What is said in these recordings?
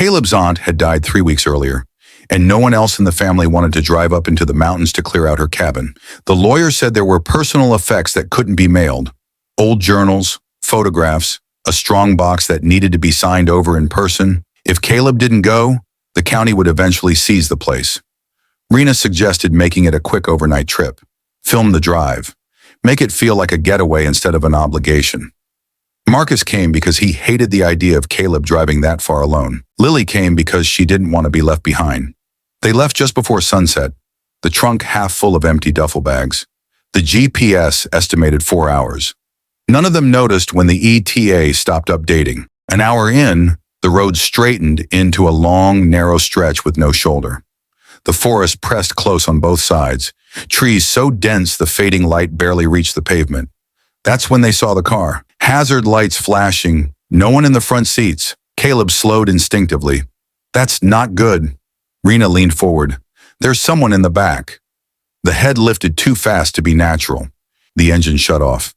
Caleb's aunt had died 3 weeks earlier, and no one else in the family wanted to drive up into the mountains to clear out her cabin. The lawyer said there were personal effects that couldn't be mailed. Old journals, photographs, a strong box that needed to be signed over in person. If Caleb didn't go, the county would eventually seize the place. Rena suggested making it a quick overnight trip. Film the drive. Make it feel like a getaway instead of an obligation. Marcus came because he hated the idea of Caleb driving that far alone. Lily came because she didn't want to be left behind. They left just before sunset, the trunk half full of empty duffel bags. The GPS estimated 4 hours. None of them noticed when the ETA stopped updating. An hour in, the road straightened into a long, narrow stretch with no shoulder. The forest pressed close on both sides, trees so dense the fading light barely reached the pavement. That's when they saw the car. Hazard lights flashing, no one in the front seats. Caleb slowed instinctively. That's not good. Rena leaned forward. There's someone in the back. The head lifted too fast to be natural. The engine shut off.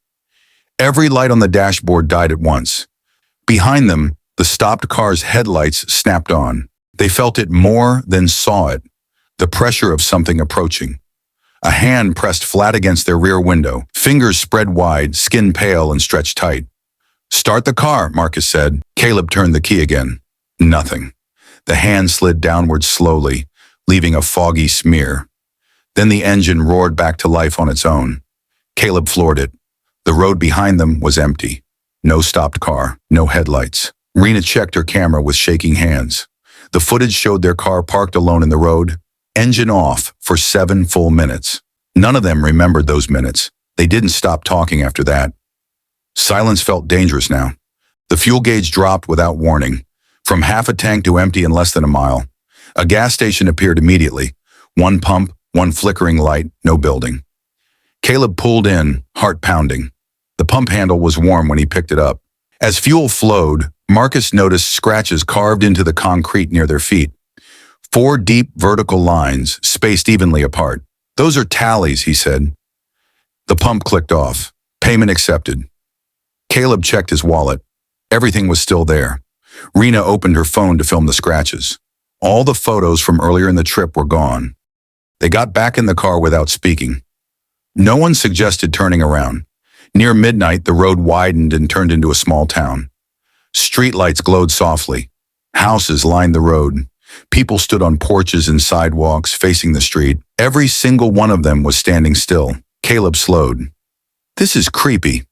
Every light on the dashboard died at once. Behind them, the stopped car's headlights snapped on. They felt it more than saw it. The pressure of something approaching. A hand pressed flat against their rear window, fingers spread wide, skin pale and stretched tight. Start the car, Marcus said. Caleb turned the key again. Nothing. The hand slid downward slowly, leaving a foggy smear. Then the engine roared back to life on its own. Caleb floored it. The road behind them was empty. No stopped car, no headlights. Rena checked her camera with shaking hands. The footage showed their car parked alone in the road, engine off for 7 full minutes. None of them remembered those minutes. They didn't stop talking after that. Silence felt dangerous now. The fuel gauge dropped without warning, from half a tank to empty in less than a mile. A gas station appeared immediately. One pump, one flickering light, no building. Caleb pulled in, heart pounding. The pump handle was warm when he picked it up. As fuel flowed, Marcus noticed scratches carved into the concrete near their feet. 4 deep vertical lines, spaced evenly apart. Those are tallies, he said. The pump clicked off. Payment accepted. Caleb checked his wallet. Everything was still there. Rena opened her phone to film the scratches. All the photos from earlier in the trip were gone. They got back in the car without speaking. No one suggested turning around. Near midnight, the road widened and turned into a small town. Streetlights glowed softly. Houses lined the road. People stood on porches and sidewalks facing the street. Every single one of them was standing still. Caleb slowed. This is creepy.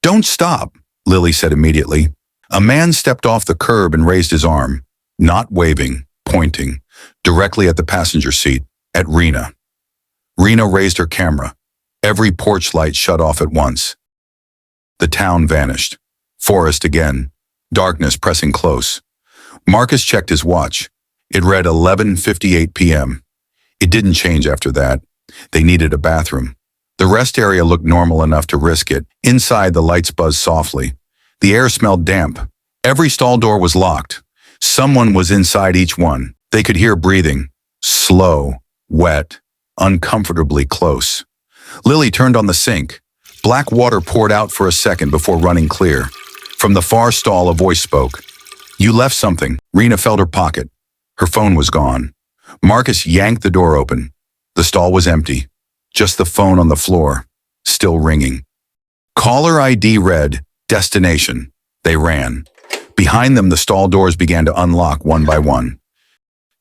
Don't stop, Lily said immediately. A man stepped off the curb and raised his arm, not waving, pointing, directly at the passenger seat, at Rena. Rena raised her camera. Every porch light shut off at once. The town vanished. Forest again. Darkness pressing close. Marcus checked his watch. It read 11:58 p.m. It didn't change after that. They needed a bathroom. The rest area looked normal enough to risk it. Inside, the lights buzzed softly. The air smelled damp. Every stall door was locked. Someone was inside each one. They could hear breathing. Slow, wet, uncomfortably close. Lily turned on the sink. Black water poured out for a second before running clear. From the far stall, a voice spoke. You left something. Rena felt her pocket. Her phone was gone. Marcus yanked the door open. The stall was empty. Just the phone on the floor, still ringing. Caller ID read, destination. They ran. Behind them, the stall doors began to unlock one by one.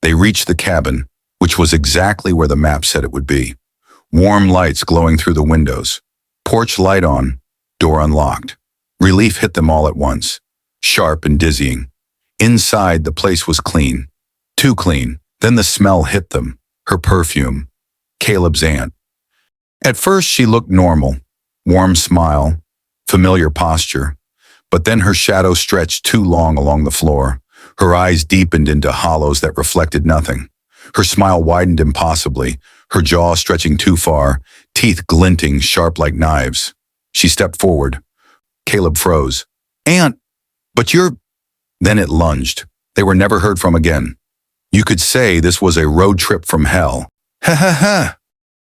They reached the cabin, which was exactly where the map said it would be. Warm lights glowing through the windows. Porch light on, door unlocked. Relief hit them all at once, sharp and dizzying. Inside, the place was clean. Too clean. Then the smell hit them, her perfume. Caleb's aunt. At first, she looked normal. Warm smile, familiar posture. But then her shadow stretched too long along the floor. Her eyes deepened into hollows that reflected nothing. Her smile widened impossibly, her jaw stretching too far, teeth glinting sharp like knives. She stepped forward. Caleb froze. Aunt, but you're... Then it lunged. They were never heard from again. You could say this was a road trip from hell. Ha ha ha,